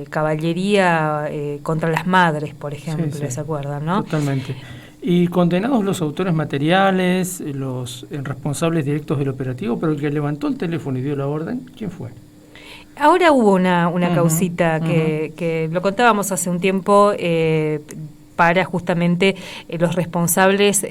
caballería contra las madres, por ejemplo, sí, sí, ¿se acuerdan, no? Totalmente. Y condenados los autores materiales, los responsables directos del operativo, pero el que levantó el teléfono y dio la orden, ¿quién fue? Ahora hubo una causita Ujú. que lo contábamos hace un tiempo, para justamente los responsables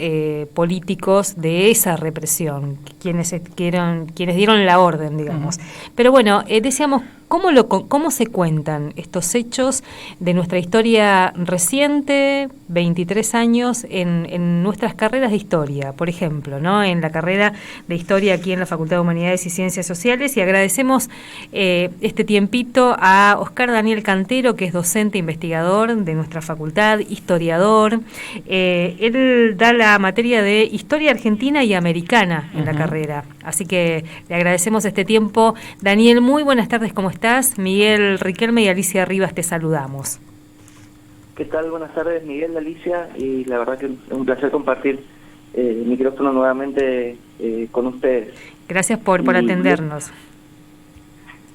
políticos de esa represión, quienes dieron la orden, digamos. Pero bueno, decíamos, ¿cómo se cuentan estos hechos de nuestra historia reciente, 23 años, en nuestras carreras de historia, por ejemplo, ¿no? En la carrera de historia aquí en la Facultad de Humanidades y Ciencias Sociales, y agradecemos este tiempito a Oscar Daniel Cantero, que es docente investigador de nuestra facultad, historiador. Él da la materia de historia argentina y americana en la carrera, así que le agradecemos este tiempo. Daniel, muy buenas tardes, ¿cómo estás? Miguel Riquelme y Alicia Rivas te saludamos. ¿Qué tal? Buenas tardes, Miguel, Alicia, y la verdad que es un placer compartir el micrófono nuevamente con ustedes. Gracias por atendernos.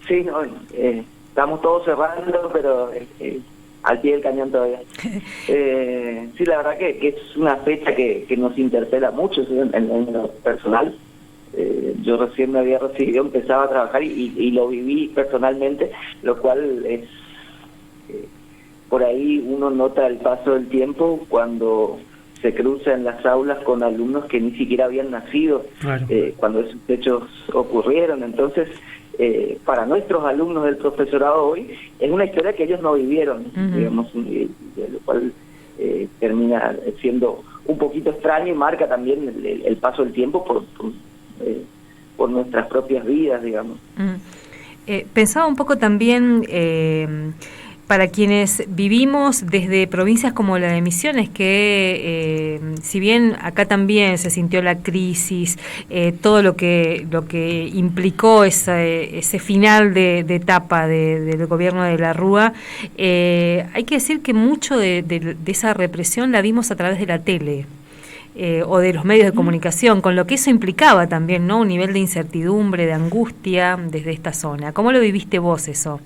Sí, no, estamos todos cerrando, pero al pie del cañón todavía. Sí, la verdad que es una fecha que nos interpela mucho en lo personal. Yo recién me había recibido, empezaba a trabajar y lo viví personalmente, lo cual es... por ahí uno nota el paso del tiempo cuando se cruza en las aulas con alumnos que ni siquiera habían nacido, Claro. cuando esos hechos ocurrieron. Entonces, para nuestros alumnos del profesorado hoy, es una historia que ellos no vivieron, digamos, lo cual termina siendo un poquito extraño y marca también el paso del tiempo por nuestras propias vidas, digamos. Pensaba un poco también... para quienes vivimos desde provincias como la de Misiones, que si bien acá también se sintió la crisis, todo lo que implicó ese final de etapa del gobierno de la Rúa, hay que decir que mucho de esa represión la vimos a través de la tele. O de los medios de comunicación, con lo que eso implicaba también, ¿no? Un nivel de incertidumbre, de angustia desde esta zona. ¿Cómo lo viviste vos eso?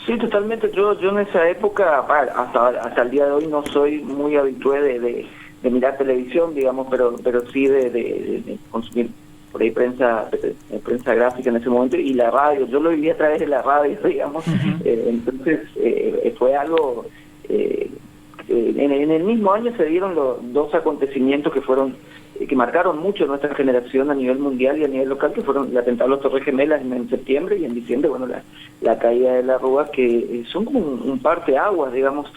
Sí, totalmente. Yo en esa época, hasta el día de hoy, no soy muy habitué de mirar televisión, digamos, pero sí de consumir por ahí prensa gráfica en ese momento, y la radio. Yo lo viví a través de la radio, digamos. Entonces fue algo... en el mismo año se dieron los dos acontecimientos que marcaron mucho nuestra generación a nivel mundial y a nivel local, que fueron el atentado a las Torres Gemelas en septiembre, y en diciembre, bueno, la caída de la Rúa, que son como un parteaguas, digamos,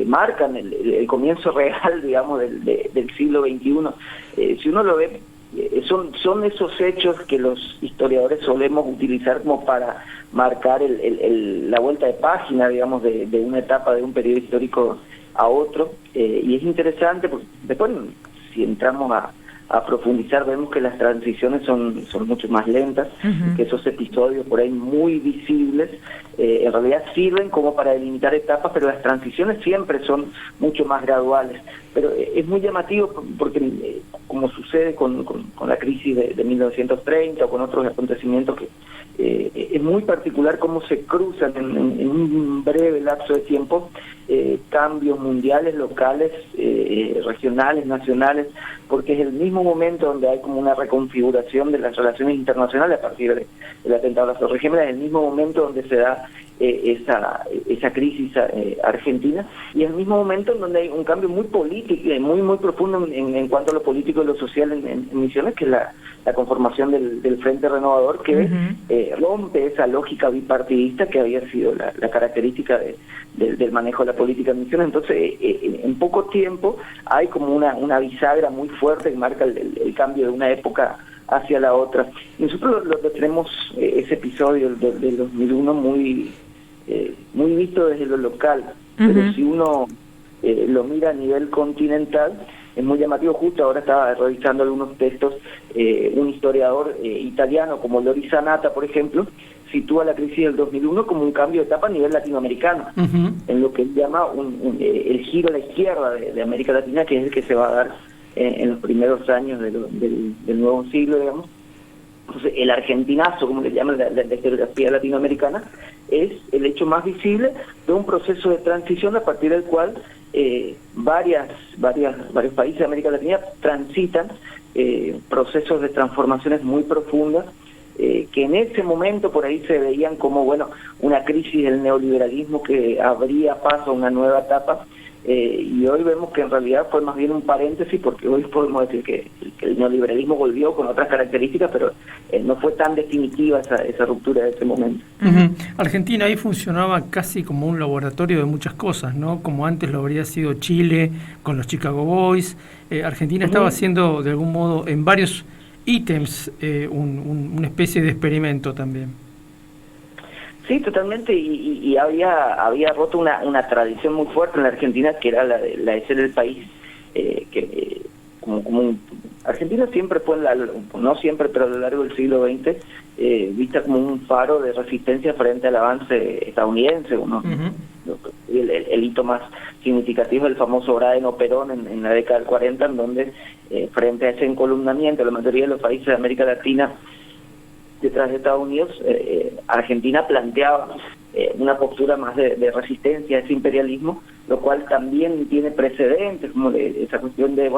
marcan el comienzo real, digamos, del siglo XXI. Si uno lo ve, son esos hechos que los historiadores solemos utilizar como para marcar la vuelta de página, digamos, de una etapa de un periodo histórico a otro, y es interesante porque después, si entramos a profundizar, vemos que las transiciones son mucho más lentas, que esos episodios por ahí muy visibles en realidad sirven como para delimitar etapas, pero las transiciones siempre son mucho más graduales. Pero es muy llamativo porque, como sucede con la crisis de 1930 o con otros acontecimientos, que es muy particular cómo se cruzan en un breve lapso de tiempo cambios mundiales, locales, regionales, nacionales, porque es el mismo momento donde hay como una reconfiguración de las relaciones internacionales a partir del atentado a las Torres Gemelas, es el mismo momento donde se da esa crisis argentina, y el mismo momento en donde hay un cambio muy político, muy profundo en cuanto a lo político y lo social en Misiones, que es la conformación del Frente Renovador, que rompe esa lógica bipartidista que había sido la característica del manejo de la política en Misiones. Entonces, en poco tiempo hay como una bisagra muy fuerte que marca el cambio de una época hacia la otra. Y nosotros lo tenemos, ese episodio del 2001 muy visto desde lo local, pero si uno lo mira a nivel continental, es muy llamativo. Justo ahora estaba revisando algunos textos, un historiador italiano como Loris Zanata, por ejemplo, sitúa la crisis del 2001 como un cambio de etapa a nivel latinoamericano, en lo que él llama el giro a la izquierda de América Latina, que es el que se va a dar en los primeros años del nuevo siglo, digamos, Entonces, el argentinazo, como le llaman la historiografía latinoamericana, es el hecho más visible de un proceso de transición a partir del cual varios países de América Latina transitan procesos de transformaciones muy profundas, que en ese momento por ahí se veían como, bueno, una crisis del neoliberalismo que abría paso a una nueva etapa, y hoy vemos que en realidad fue más bien un paréntesis, porque hoy podemos decir que el neoliberalismo volvió con otras características, pero no fue tan definitiva esa ruptura de ese momento. Argentina ahí funcionaba casi como un laboratorio de muchas cosas, ¿no? Como antes lo habría sido Chile con los Chicago Boys. Argentina estaba haciendo de algún modo en varios ítems una especie de experimento también. Sí, totalmente, y había roto una tradición muy fuerte en la Argentina, que era la de ser el país Argentina siempre fue, no siempre, pero a lo largo del siglo XX, vista como un faro de resistencia frente al avance estadounidense. El hito más significativo es el famoso Braden-Operón en la década del 40, en donde frente a ese encolumnamiento, la mayoría de los países de América Latina detrás de Estados Unidos, Argentina planteaba una postura más de resistencia a ese imperialismo, lo cual también tiene precedentes, como esa cuestión de,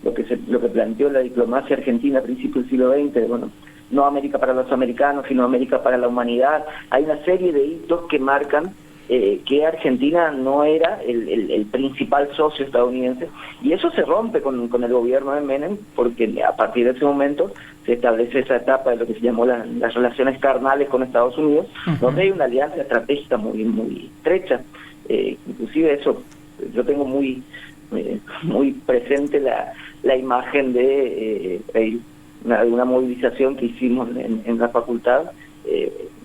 lo que planteó la diplomacia argentina a principios del siglo XX, no América para los americanos, sino América para la humanidad. Hay una serie de hitos que marcan que Argentina no era el principal socio estadounidense, y eso se rompe con el gobierno de Menem, porque a partir de ese momento se establece esa etapa de lo que se llamó las relaciones carnales con Estados Unidos, donde hay una alianza estratégica muy estrecha. Inclusive eso, yo tengo muy presente la imagen de una movilización que hicimos en la facultad,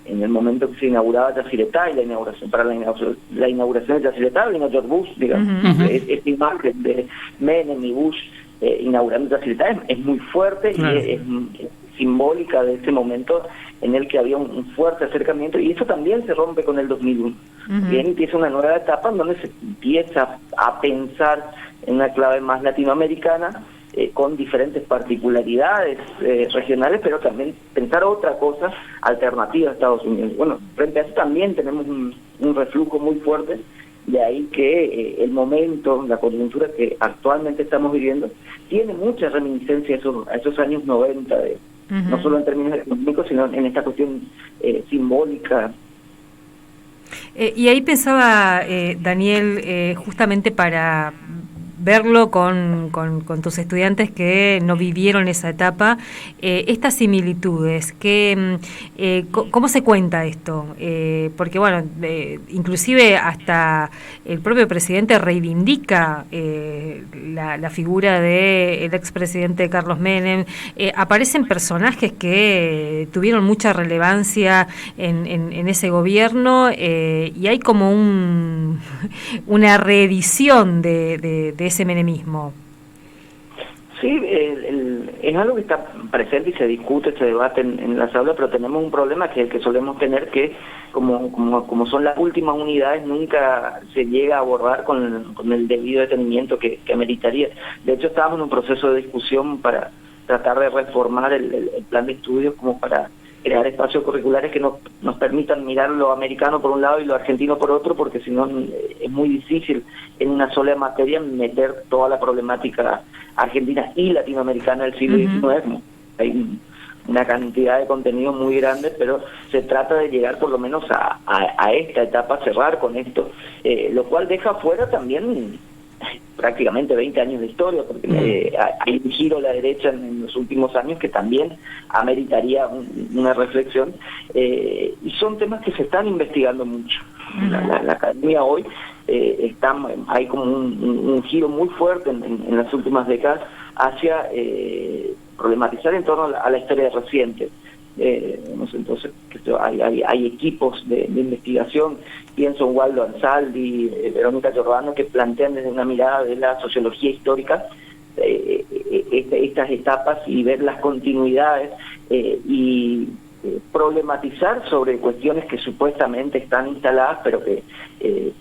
en el momento que se inauguraba Yacyretá, y la inauguración de Yacyretá vino George Bush, digamos. Esta imagen de Menem y Bush inaugurando Yacyretá es muy fuerte, claro, y es simbólica de ese momento en el que había un fuerte acercamiento, y eso también se rompe con el 2001. Bien, empieza una nueva etapa en donde se empieza a pensar en una clave más latinoamericana, con diferentes particularidades regionales, pero también pensar otra cosa alternativa a Estados Unidos. Frente a eso también tenemos un reflujo muy fuerte, de ahí que el momento, la coyuntura que actualmente estamos viviendo, tiene mucha reminiscencia a esos años 90, no solo en términos económicos, sino en esta cuestión simbólica. Y ahí pensaba, Daniel, justamente para verlo con tus estudiantes que no vivieron esa etapa, estas similitudes, ¿cómo se cuenta esto? Porque inclusive hasta el propio presidente reivindica la figura del expresidente Carlos Menem. Aparecen personajes que tuvieron mucha relevancia en ese gobierno, y hay como una reedición de ese menemismo. Sí, es algo que está presente y se discute, se debate en las aulas, pero tenemos un problema que es el que solemos tener, que como son las últimas unidades, nunca se llega a abordar con el debido detenimiento que ameritaría. De hecho, estábamos en un proceso de discusión para tratar de reformar el plan de estudios, como para crear espacios curriculares que nos permitan mirar lo americano por un lado y lo argentino por otro, porque si no es muy difícil en una sola materia meter toda la problemática argentina y latinoamericana del siglo XIX. Hay una cantidad de contenido muy grande, pero se trata de llegar por lo menos a esta etapa, cerrar con esto, lo cual deja fuera también prácticamente 20 años de historia, porque hay un giro a la derecha en los últimos años que también ameritaría una reflexión, y son temas que se están investigando mucho. La academia hoy hay como un giro muy fuerte en las últimas décadas hacia problematizar en torno a la historia reciente. Entonces hay equipos de investigación, pienso en Waldo Ansaldi, Verónica Giordano, que plantean desde una mirada de la sociología histórica estas etapas y ver las continuidades, y problematizar sobre cuestiones que supuestamente están instaladas, pero que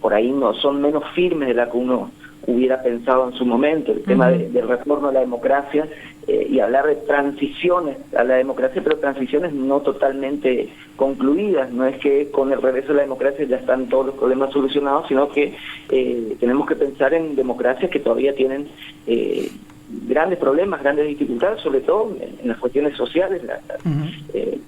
por ahí no son menos firmes de la que uno hubiera pensado en su momento, el tema del retorno a la democracia, y hablar de transiciones a la democracia, pero transiciones no totalmente concluidas. No es que con el regreso a la democracia ya están todos los problemas solucionados, sino que tenemos que pensar en democracias que todavía tienen grandes problemas, grandes dificultades, sobre todo en las cuestiones sociales,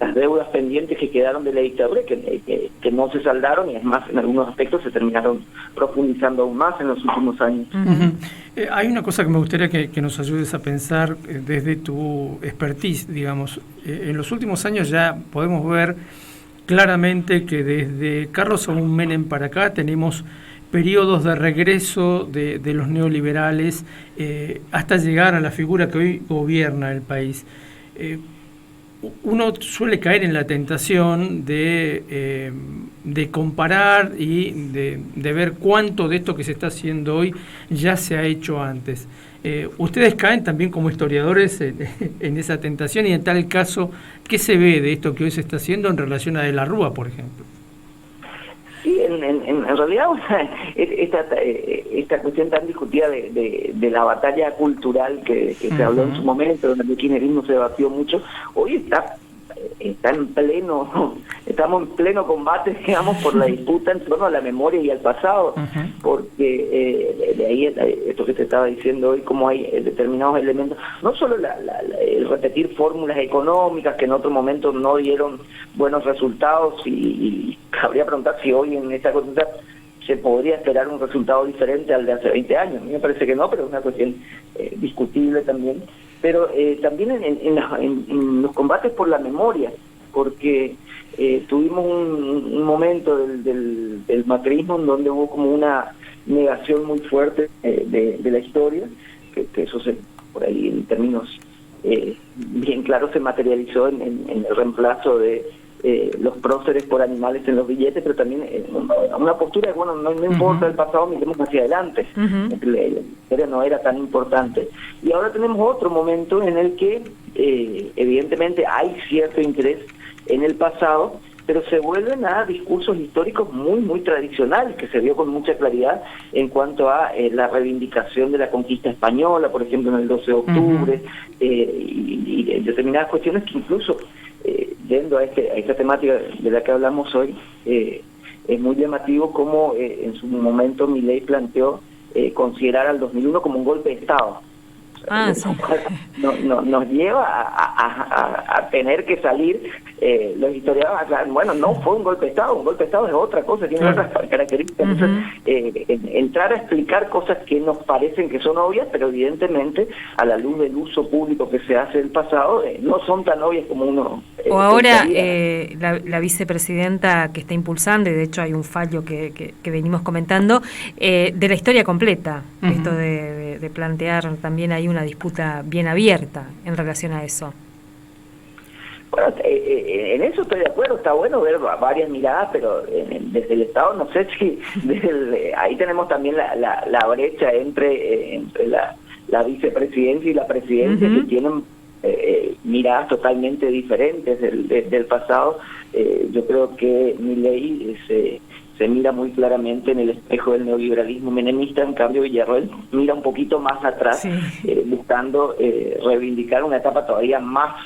las deudas pendientes que quedaron de la dictadura, que no se saldaron, y es más, en algunos aspectos se terminaron profundizando aún más en los últimos años. Hay una cosa que me gustaría que nos ayudes a pensar desde tu expertise, digamos. En los últimos años ya podemos ver claramente que desde Carlos Saúl Menem para acá tenemos periodos de regreso de los neoliberales hasta llegar a la figura que hoy gobierna el país. Uno suele caer en la tentación de comparar y de ver cuánto de esto que se está haciendo hoy ya se ha hecho antes. ¿Ustedes caen también como historiadores en esa tentación? Y en tal caso, ¿qué se ve de esto que hoy se está haciendo en relación a De la Rúa, por ejemplo? Sí, en realidad esta cuestión tan discutida de la batalla cultural que se habló en su momento, donde el kirchnerismo se debatió mucho, hoy está estamos en pleno combate, digamos, por la disputa en torno a la memoria y al pasado, porque de ahí esto que te estaba diciendo hoy, como hay determinados elementos, no solo el repetir fórmulas económicas que en otro momento no dieron buenos resultados, y cabría preguntar si hoy en esta cosa se podría esperar un resultado diferente al de hace 20 años. A mí me parece que no, pero es una cuestión discutible también. Pero también en los combates por la memoria, porque tuvimos un momento del macrismo en donde hubo como una negación muy fuerte de la historia, que eso por ahí en términos bien claros se materializó en el reemplazo de los próceres por animales en los billetes, pero también una postura de, bueno, no importa el pasado, miremos hacia adelante. La historia no era tan importante. Y ahora tenemos otro momento en el que evidentemente hay cierto interés en el pasado, pero se vuelven a discursos históricos muy tradicionales, que se vio con mucha claridad en cuanto a la reivindicación de la conquista española, por ejemplo, en el 12 de octubre, y determinadas cuestiones que incluso yendo a esta temática de la que hablamos hoy, es muy llamativo cómo en su momento Milei planteó considerar al 2001 como un golpe de Estado. Sí. Nos lleva a tener que salir los historiadores a aclarar, bueno, no fue un golpe de Estado es otra cosa, tiene otras características. Entonces, entrar a explicar cosas que nos parecen que son obvias, pero evidentemente a la luz del uso público que se hace del pasado, no son tan obvias como uno o ahora la vicepresidenta que está impulsando, y de hecho hay un fallo que venimos comentando, de la historia completa, esto de plantear también hay una disputa bien abierta en relación a eso. Bueno, en eso estoy de acuerdo, está bueno ver varias miradas, pero desde el Estado no sé si ahí tenemos también la brecha entre la vicepresidencia y la presidencia, que tienen miradas totalmente diferentes del pasado. Yo creo que Milei se mira muy claramente en el espejo del neoliberalismo menemista, en cambio Villarroel mira un poquito más atrás, buscando reivindicar una etapa todavía más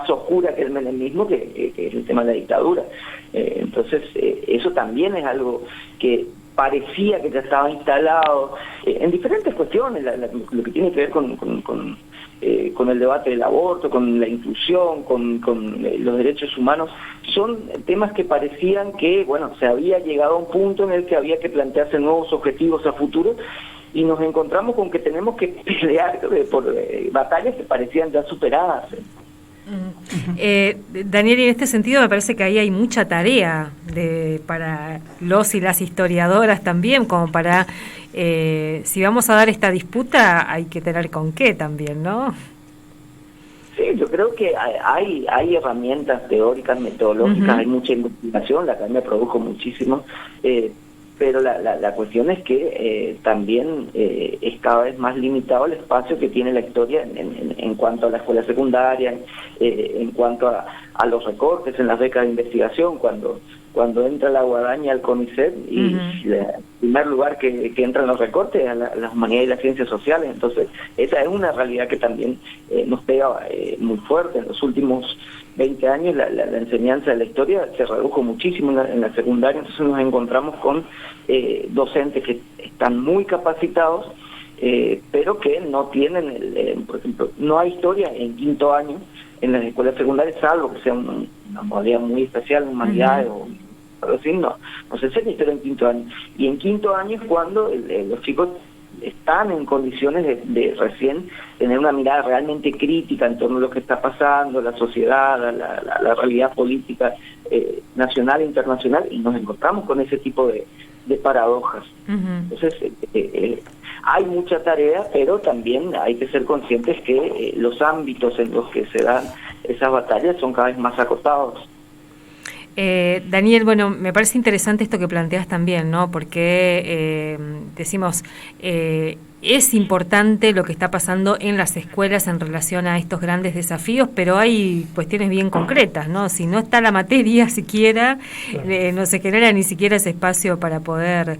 oscura que el menemismo, que es el tema de la dictadura. Entonces eso también es algo que parecía que ya estaba instalado en diferentes cuestiones, lo que tiene que ver con el debate del aborto, con la inclusión, con los derechos humanos. Son temas que parecían que, bueno, se había llegado a un punto en el que había que plantearse nuevos objetivos a futuro, y nos encontramos con que tenemos que pelear por batallas que parecían ya superadas. Daniel, en este sentido me parece que ahí hay mucha tarea para los y las historiadoras también, como para, si vamos a dar esta disputa, hay que tener con qué también, ¿no? Sí, yo creo que hay herramientas teóricas, metodológicas, hay mucha investigación, la academia produjo muchísimo, pero la cuestión es que también es cada vez más limitado el espacio que tiene la historia en cuanto a la escuela secundaria, en cuanto a los recortes en las becas de investigación, cuando cuando entra la guadaña al CONICET y el primer lugar que entran los recortes a las humanidades y las ciencias sociales. Entonces, esa es una realidad que también nos pega muy fuerte. En los últimos 20 años la enseñanza de la historia se redujo muchísimo en la secundaria, entonces nos encontramos con docentes que están muy capacitados, pero que no tienen, por ejemplo, no hay historia en quinto año en las escuelas secundarias, salvo que sea una modalidad muy especial, humanidades o algo así, no se enseña historia en quinto año. Y en quinto año es cuando los chicos están en condiciones de recién tener una mirada realmente crítica en torno a lo que está pasando, la sociedad, la realidad política nacional e internacional, y nos encontramos con ese tipo de paradojas. Entonces, hay mucha tarea, pero también hay que ser conscientes que los ámbitos en los que se dan esas batallas son cada vez más acotados. Daniel, bueno, me parece interesante esto que planteas también, ¿no? Porque decimos, es importante lo que está pasando en las escuelas en relación a estos grandes desafíos, pero hay cuestiones bien concretas, ¿no? Si no está la materia siquiera, no se genera ni siquiera ese espacio para poder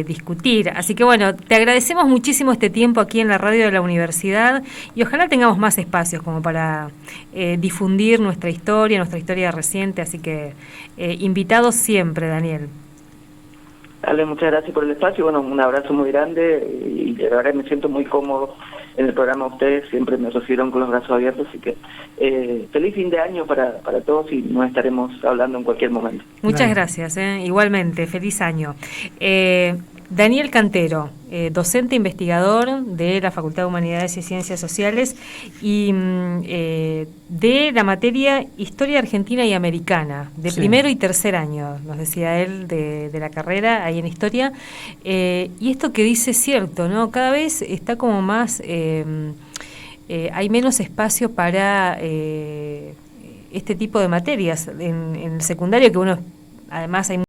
discutir. Así que bueno, te agradecemos muchísimo este tiempo aquí en la radio de la universidad y ojalá tengamos más espacios como para difundir nuestra historia reciente, así que invitados siempre, Daniel. Dale, muchas gracias por el espacio. Bueno, un abrazo muy grande y de verdad me siento muy cómodo en el programa. Ustedes siempre me recibieron con los brazos abiertos, así que feliz fin de año para todos y nos estaremos hablando en cualquier momento. Muchas gracias, igualmente, feliz año. Daniel Cantero, docente investigador de la Facultad de Humanidades y Ciencias Sociales y de la materia Historia Argentina y Americana, de primero y tercer año, nos decía él, de la carrera ahí en Historia. Y esto que dice es cierto, ¿no? Cada vez está como más, hay menos espacio para este tipo de materias en el secundario, que uno, además hay